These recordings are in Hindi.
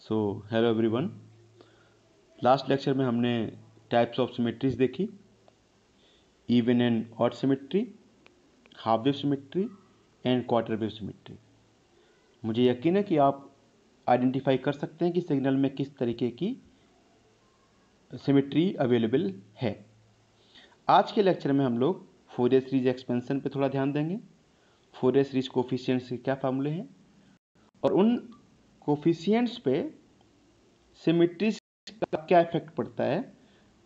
So hello everyone. Last lecture में हमने टाइप्स ऑफ सिमेट्रीज देखी, even and odd symmetry, half wave symmetry and quarter wave symmetry. मुझे यकीन है कि आप आइडेंटिफाई कर सकते हैं कि सिग्नल में किस तरीके की सिमेट्री अवेलेबल है। आज के लेक्चर में हम लोग फोरियर सीरीज एक्सपेंशन पे थोड़ा ध्यान देंगे। फोरियर सीरीज कोफिशिएंट्स के क्या फार्मूले हैं और उन कोफिशिएंट्स पे सिमेट्री का क्या इफेक्ट पड़ता है,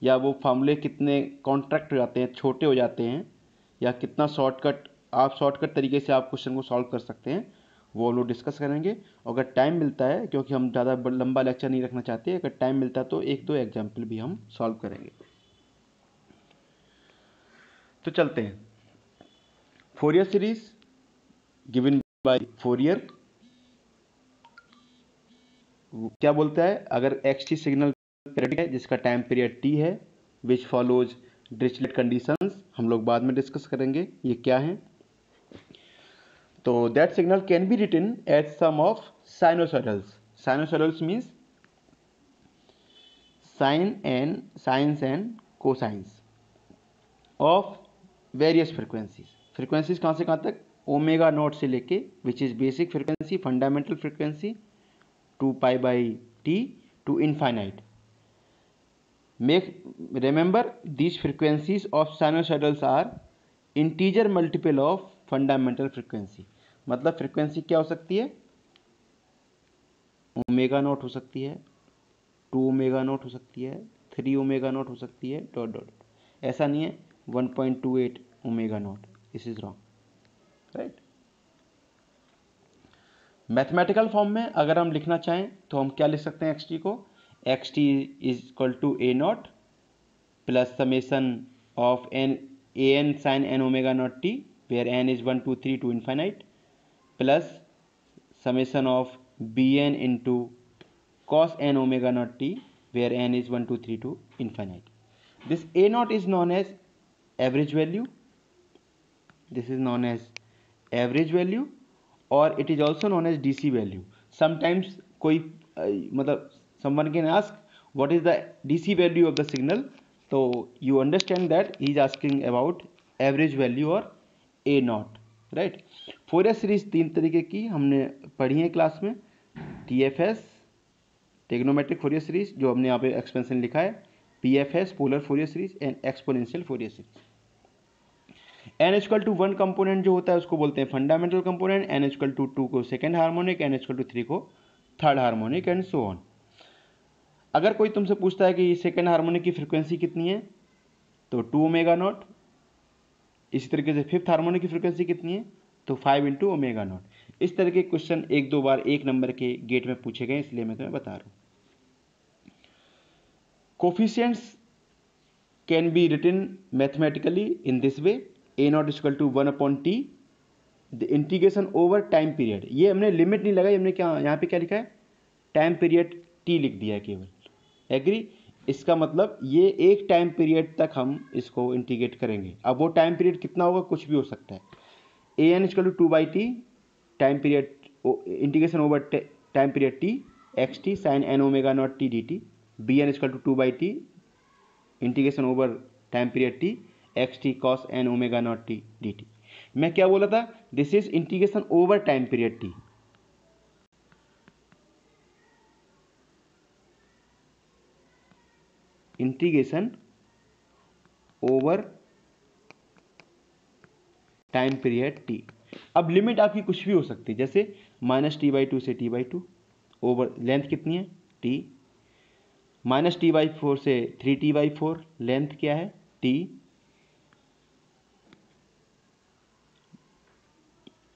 या वो फार्मूले कितने कॉन्ट्रैक्ट हो जाते हैं, छोटे हो जाते हैं, या कितना शॉर्टकट तरीके से आप क्वेश्चन को सॉल्व कर सकते हैं, वो लोग डिस्कस करेंगे। अगर टाइम मिलता है, क्योंकि हम ज़्यादा लंबा लेक्चर नहीं रखना चाहते, अगर टाइम मिलता है तो एक दो एग्जाम्पल भी हम सॉल्व करेंगे। तो चलते हैं। Fourier series given by Fourier क्या बोलता है, अगर xt सिग्नल पीरियड है जिसका टाइम पीरियड t है, विच फॉलोज डिरिचलेट कंडीशंस, हम लोग बाद में डिस्कस करेंगे ये क्या है। तो that signal can be written as sum of sinusoidals. Sinusoidals means sines and cosines of various frequencies. Frequencies कहाँ से कहाँ तक, ओमेगा नॉट से लेके, which is basic frequency, fundamental frequency, 2π/t to infinite. Remember, these frequencies of sinusoidals are integer multiple of fundamental frequency. मतलब फ्रिक्वेंसी क्या हो सकती है, ओमेगा नॉट हो सकती है, 2 ओमेगा नॉट हो सकती है, 3 ओमेगा नॉट हो सकती है, डॉट डॉट। ऐसा नहीं है 1.28 omega naught, this is wrong, right. Mathematical form में अगर हम लिखना चाहें तो हम क्या लिख सकते हैं xt को, xt is equal to a naught plus summation of an sine n omega naught t, where n is 1 2 3 to infinite, plus summation of bn into cos n omega naught t, where n is 1 2 3 to infinite. This a naught is known as average value. This is known as average value, or it is also known as DC value. Sometimes कोई मतलब someone can ask what is the DC value of the signal, so you understand that he is asking about average value or A naught, right? Fourier series तीन तरीके की हमने पढ़ी है क्लास में, TFS ट्रिग्नोमेट्रिक फोरियर सीरीज जो हमने यहाँ पे एक्सपेंशन लिखा है, PFS polar Fourier series and exponential Fourier series. n equal to 1 component जो होता है उसको बोलते हैं fundamental component, n equal to 2 को second harmonic, n equal to 3 को third harmonic and so on. अगर कोई तुमसे पूछता है कि सेकेंड हार्मोनिक की फ्रीक्वेंसी कितनी है तो 2 ओमेगा नॉट, इसी तरीके से फिफ्थ हार्मोनिक की फ्रीक्वेंसी कितनी है तो 5 इंटू ओमेगा नॉट। इस तरह के क्वेश्चन एक दो बार एक नंबर के गेट में पूछे गए, इसलिए मैं तुम्हें बता रहा हूँ। Coefficients can be written mathematically in this way, a naught equal to 1/t, the integration over time period. ये हमने लिमिट नहीं लगाई, हमने क्या यहाँ पे क्या लिखा है, टाइम पीरियड t लिख दिया है केवल, एग्री। इसका मतलब ये एक टाइम पीरियड तक हम इसको इंटीग्रेट करेंगे। अब वो टाइम पीरियड कितना होगा, कुछ भी हो सकता है। an equal to 2/t time period integration over time period t, xt sine n omega naught t dt, bn equal to 2/t integration over time period t, xt cos n omega naught t dt। मैं क्या बोला था, this is integration over time period t। Integration over time period t। अब लिमिट आपकी कुछ भी हो सकती है, जैसे -t/2 से t/2, ओवर लेंथ कितनी है t, -t/4 से 3t/4 लेंथ क्या है t,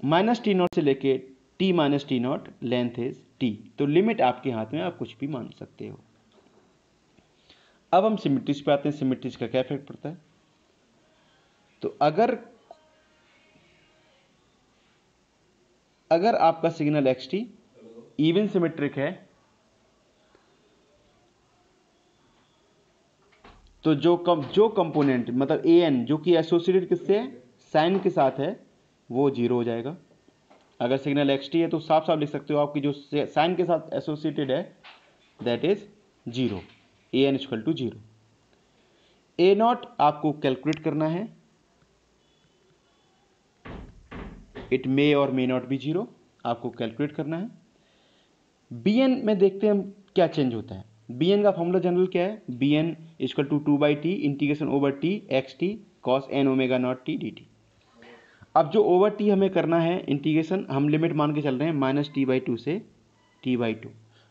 -t0 से लेके t-t0 लेंथ इज t। तो लिमिट आपके हाथ में, आप कुछ भी मान सकते हो। अब हम सिमेट्रीज पे आते हैं, सिमेट्रीज का क्या इफेक्ट पड़ता है। तो अगर आपका सिग्नल xt इवन सिमेट्रिक है तो जो कंपोनेंट मतलब an जो कि एसोसिएटेड किससे है, साइन के साथ है, वो जीरो हो जाएगा। अगर सिग्नल xt है तो साफ साफ लिख सकते हो आपकी जो साइन के साथ एसोसिएटेड है that is 0, a n equal to 0। A naught आपको कैलकुलेट करना है, इट मे और मे नॉट बी 0, आपको कैलकुलेट करना है। बी एन में देखते हैं हम क्या चेंज होता है। बी एन का फॉर्मूला जनरल क्या है, b n equal to 2/t integration over t x t cos n omega naught t d t. अब जो ओवर टी हमें करना है इंटीग्रेशन, हम लिमिट मान के चल रहे हैं -t/2 से t/2।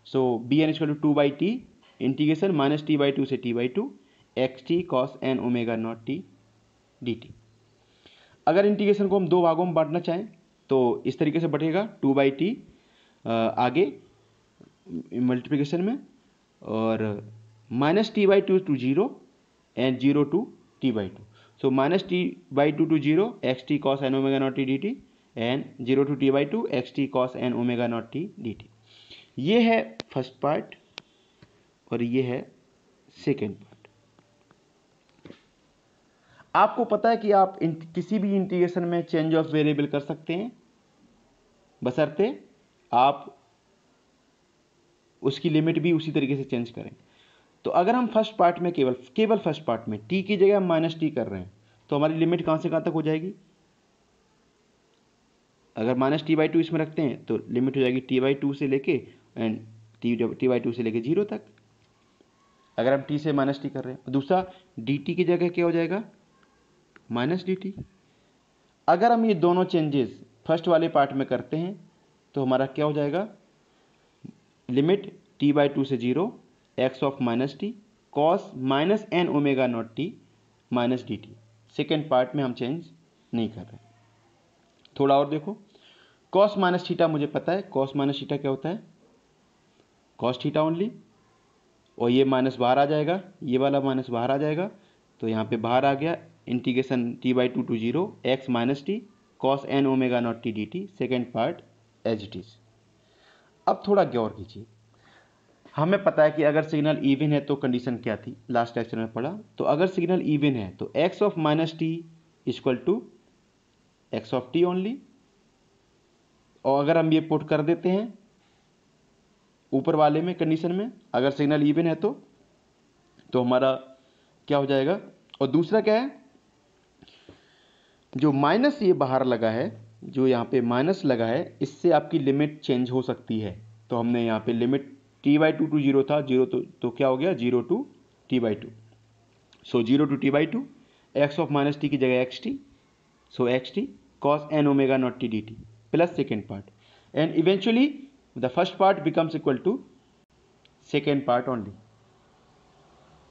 So b n equal to 2/t integration -t/2 से t/2 x t cos n omega naught t d t. अगर इंटीग्रेशन को हम दो भागों में बांटना चाहें तो इस तरीके से बढ़ेगा 2/t आगे मल्टीप्लिकेशन में, और -t/2 to 0 and 0 to t/2। So -t/2 to 0 x t cos n omega naught t d t and 0 to t/2 x t cos n omega naught t d t. ये है फर्स्ट पार्ट और ये है सेकेंड पार्ट। आपको पता है कि आप किसी भी इंटीग्रेशन में चेंज ऑफ वेरिएबल कर सकते हैं, बशर्ते आप उसकी लिमिट भी उसी तरीके से चेंज करें। तो अगर हम फर्स्ट पार्ट में केवल फर्स्ट पार्ट में t की जगह हम -t कर रहे हैं तो हमारी लिमिट कहां से कहां तक हो जाएगी। अगर -t/2 इसमें रखते हैं तो लिमिट हो जाएगी t/2 से लेके एंड t/2 से लेके 0 तक, अगर हम t से -t कर रहे हैं। दूसरा dt की जगह क्या हो जाएगा, -dt। अगर हम ये दोनों चेंजेस फर्स्ट वाले पार्ट में करते हैं तो हमारा क्या हो जाएगा, लिमिट t/2 से 0 x of -t cos -n omega naught T -dt। Second part में हम चेंज नहीं कर रहे। थोड़ा और देखो, कॉस माइनस थीटा मुझे पता है, कॉस माइनस थीटा क्या होता है, कॉस थीटा ओनली, और ये माइनस बाहर आ जाएगा, ये वाला माइनस बाहर आ जाएगा, तो यहाँ पे बाहर आ गया integration t/2 to 0 x -t cos n omega naught t d t. Second part as it is. अब थोड़ा गौर कीजिए, हमें पता है कि अगर सिग्नल इवन है तो कंडीशन क्या थी, लास्ट लेक्चर में पढ़ा। तो अगर सिग्नल इवन है तो x of -t equal to x of t only, और अगर हम ये पुट कर देते हैं ऊपर वाले में कंडीशन में, अगर सिग्नल इवन है तो हमारा क्या हो जाएगा। और दूसरा क्या है, जो माइनस ये बाहर लगा है, जो यहाँ पे माइनस लगा है, इससे आपकी लिमिट चेंज हो सकती है। तो हमने यहाँ पे लिमिट t/2 टू 0 था, 0 तो क्या हो गया 0 to t/2। So 0 to t/2 x of -t की जगह x t, so x t cos n omega naught t d t plus second part, and eventually the first part becomes equal to second part only.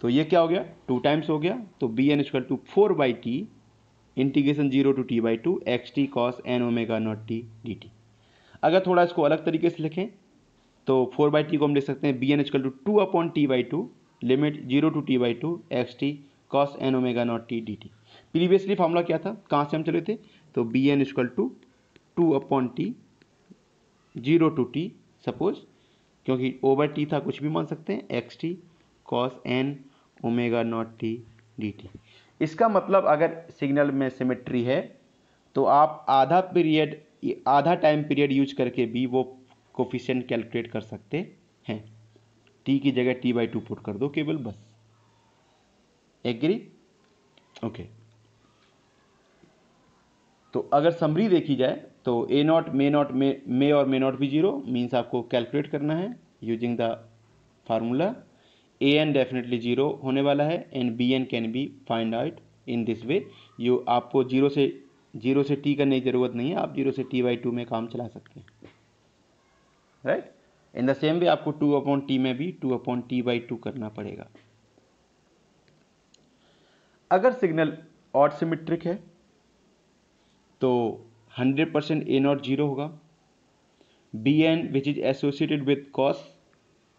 तो ये क्या हो गया, 2 टाइम्स हो गया। तो b n equal to 4/t integration 0 to t/2 x t cos n omega naught t d t. अगर थोड़ा इसको अलग तरीके से लिखें तो 4/t को हम लिख सकते हैं b n equal to 2/t/2 limit 0 to t/2 x t cos n omega naught t d t. Previously formula क्या था, कहाँ से हम चले थे, तो b n equal to 2/t 0 to t, suppose क्योंकि ओवर टी था कुछ भी मान सकते हैं, x t cos n omega naught t d t. इसका मतलब अगर सिग्नल में सिमेट्री है तो आप आधा टाइम पीरियड यूज करके भी वो कोफिशिएंट कैलकुलेट कर सकते हैं। t की जगह t/2 पुट कर दो केवल, बस। Agree, okay. तो अगर समरी देखी जाए तो ए नॉट मे और मे नॉट भी 0 मीन्स आपको कैलकुलेट करना है using the formula. A n definitely 0 होने वाला है and b n can be find out in this way. आपको 0 से t करने की जरूरत नहीं है, आप 0 से t/2 में काम चला सकते हैं, right. In the same way आपको 2/t में भी 2/t/2 करना पड़ेगा। अगर सिग्नल ऑड सिमेट्रिक है तो 100% ए नॉट 0 होगा, b n which is associated with cos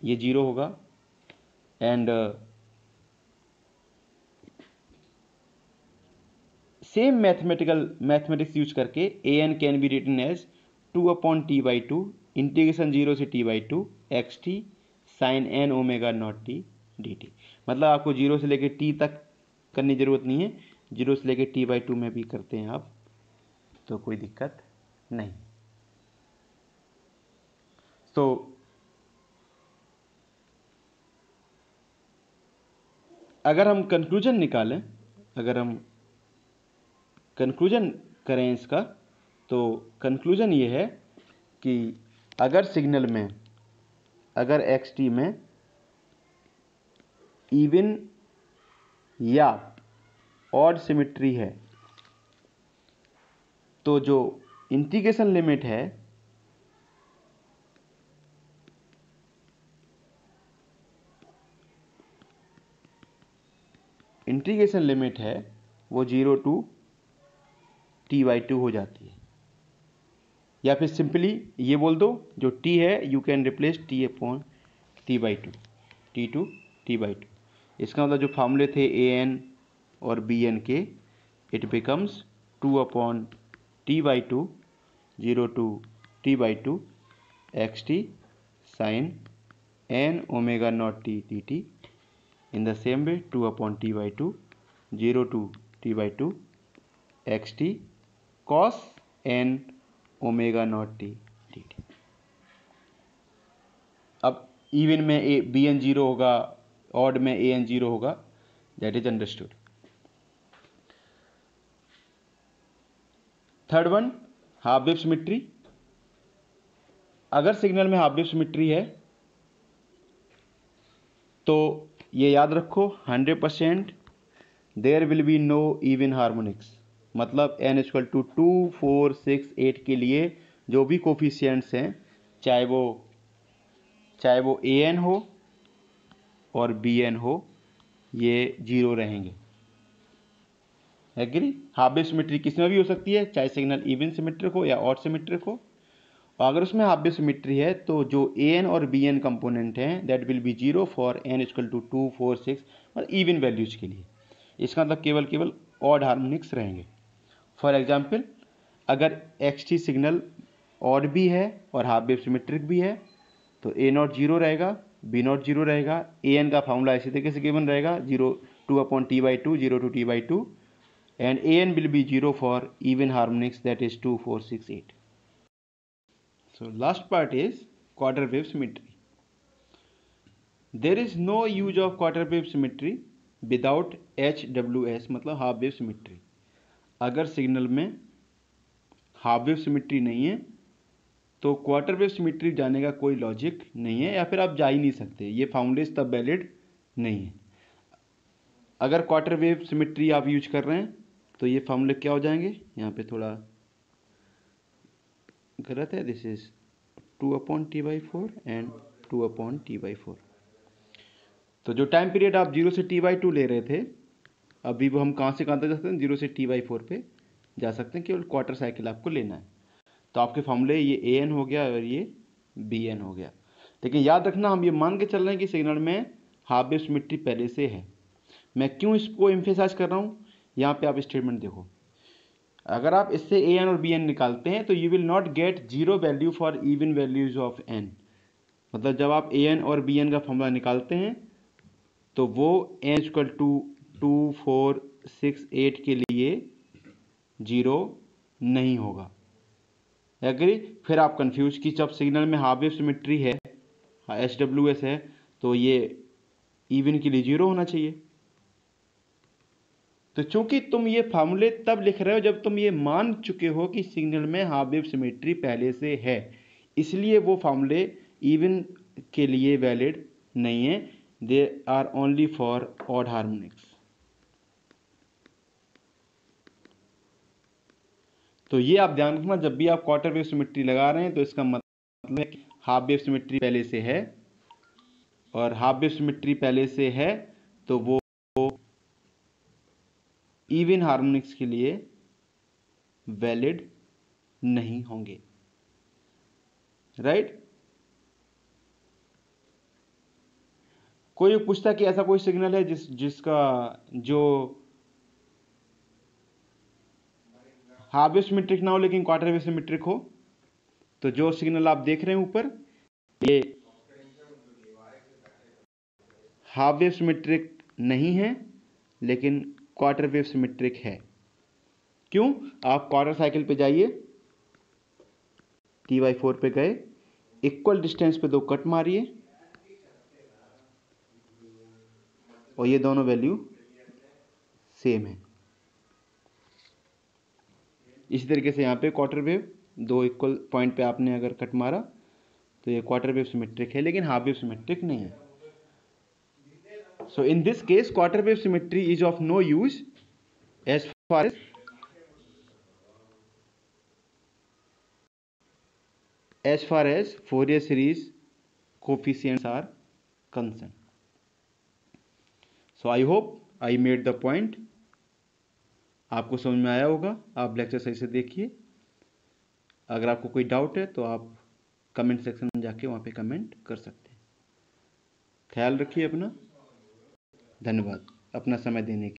ये 0 होगा, एंड सेम मैथमेटिक्स यूज करके a n can be written as 2/t/2 integration 0 से t/2 x t sine n omega naught t d t. मतलब आपको 0 से लेकर t तक करने की जरूरत नहीं है, 0 से लेकर t/2 में भी करते हैं आप तो कोई दिक्कत नहीं। तो अगर हम कंक्लूजन निकालें, अगर हम कंक्लूजन करें इसका, तो कंक्लूजन ये है कि अगर सिग्नल में, अगर xt में इवन या ऑड सिमेट्री है, तो जो इंटीग्रेशन लिमिट है वो 0 to t/2 हो जाती है। या फिर सिंपली ये बोल दो, जो t है you can replace t/2, t to t/2। इसका मतलब जो फार्मूले थे an और bn के, it becomes 2/t/2, 0 to t/2 xt sin n omega naught t dt। In the same way 2/t/2, 0 to t/2 xt cos n omega naught t dt। अब इवन में bn 0 होगा, ऑड में an 0 होगा, that is understood. Third one, half wave symmetry. अगर सिग्नल में हाफ वेव सिमेट्री है तो ये याद रखो 100% there will be no even harmonics. मतलब n इक्वल टू 2, 4, 6, 8 के लिए जो भी कोफिशिएंट्स हैं, चाहे वो an हो और bn हो, ये 0 रहेंगे। एग्री? हाफ वेव सिमेट्री किस में भी हो सकती है, चाहे सिग्नल इवन सिमेट्रिक हो या ऑड सिमेट्रिक हो। और अगर उसमें हाफ वेव सिमेट्री है तो जो an और bn कंपोनेंट हैं that will be 0 for n equal to 2, 4, 6 और इवन वैल्यूज के लिए। इसका मतलब केवल ऑड हार्मोनिक्स रहेंगे। फॉर एग्जांपल, अगर xt सिग्नल ऑड भी है और हाफ वेव सिमेट्रिक भी है तो a0 0 रहेगा, b0 0 रहेगा। an का फॉर्मूला इसी तरीके से गिवन रहेगा, 2/t/2, 0 to t/2, and an will be 0 for even harmonics, that is 2, 4, 6, 8. So last part is quarter wave symmetry. There is no use of quarter wave symmetry without HWS, मतलब हाफ वेव सिमेट्री। अगर सिग्नल में हाफ वेव सिमेट्री नहीं है तो क्वार्टर वेव सिमेट्री जाने का कोई लॉजिक नहीं है, या फिर आप जा ही नहीं सकते, ये फाउंडेशन तब वैलिड नहीं है। अगर क्वार्टर वेव सिमेट्री आप यूज कर रहे हैं तो ये फार्मूले क्या हो जाएंगे, यहाँ पे थोड़ा गलत है, this is 2/t/4 and 2/t/4। तो जो टाइम पीरियड आप 0 से t/2 ले रहे थे, अभी वो हम कहाँ से कहाँ तक जा सकते हैं, 0 से t/4 पे जा सकते हैं, केवल क्वार्टर साइकिल आपको लेना है। तो आपके फॉर्मूले ये an हो गया और ये bn हो गया। लेकिन याद रखना, हम ये मान के चल रहे हैं कि सिग्नल में हाफ वेव सिमेट्री पहले से है। मैं क्यों इसको एम्फेसाइज कर रहा हूँ, यहाँ पे आप स्टेटमेंट देखो। अगर आप इससे an और bn निकालते हैं तो you will not gate 0 value for even values of n। मतलब जब आप an और bn का फॉर्मूला निकालते हैं तो वो n इक्वल टू 2, 4, 6, 8 के लिए 0 नहीं होगा। एग्री? फिर आप कंफ्यूज कि जब सिग्नल में हाफ वेव सिमेट्री है, HWS है, तो ये इवन के लिए 0 होना चाहिए। तो चूंकि तुम ये फार्मूले तब लिख रहे हो जब तुम ये मान चुके हो कि सिग्नल में हाफ वेव सिमेट्री पहले से है, इसलिए वो फार्मूले इवन के लिए वैलिड नहीं है, they are only for odd harmonics. तो ये आप ध्यान रखना, जब भी आप क्वार्टर वेव सिमेट्री लगा रहे हैं तो इसका मतलब है कि हाफ वेव सिमेट्री पहले से है, और हाफ वेव सिमेट्री पहले से है तो वो इवन हार्मोनिक्स के लिए वैलिड नहीं होंगे। राइट? कोई पूछता कि ऐसा कोई सिग्नल है जिसका जो हाफ वेव सिमेट्रिक ना हो लेकिन क्वार्टर वेव सिमेट्रिक हो। तो जो सिग्नल आप देख रहे हैं ऊपर, ये हाफ वेव सिमेट्रिक नहीं है लेकिन क्वार्टर वेव सिमेट्रिक है। क्यों? आप क्वार्टर साइकिल पे जाइए, t/4 पे गए, इक्वल डिस्टेंस पे 2 कट मारिए, और ये दोनों वैल्यू सेम है। इसी तरीके से यहाँ पे क्वार्टर वेव, दो इक्वल पॉइंट पे आपने अगर कट मारा तो ये क्वार्टर वेव सिमेट्रिक है, लेकिन हाफ वेव सिमेट्रिक नहीं है। So in this case quarter wave symmetry is of no use as far as Fourier series coefficients are concerned. So I hope I made the point. आपको समझ में आया होगा। आप लेक्चर सही से देखिए। अगर आपको कोई डाउट है तो आप कमेंट सेक्शन में जाके वहाँ पे कमेंट कर सकते हैं। ख्याल रखिए अपना। धन्यवाद अपना समय देने के लिए।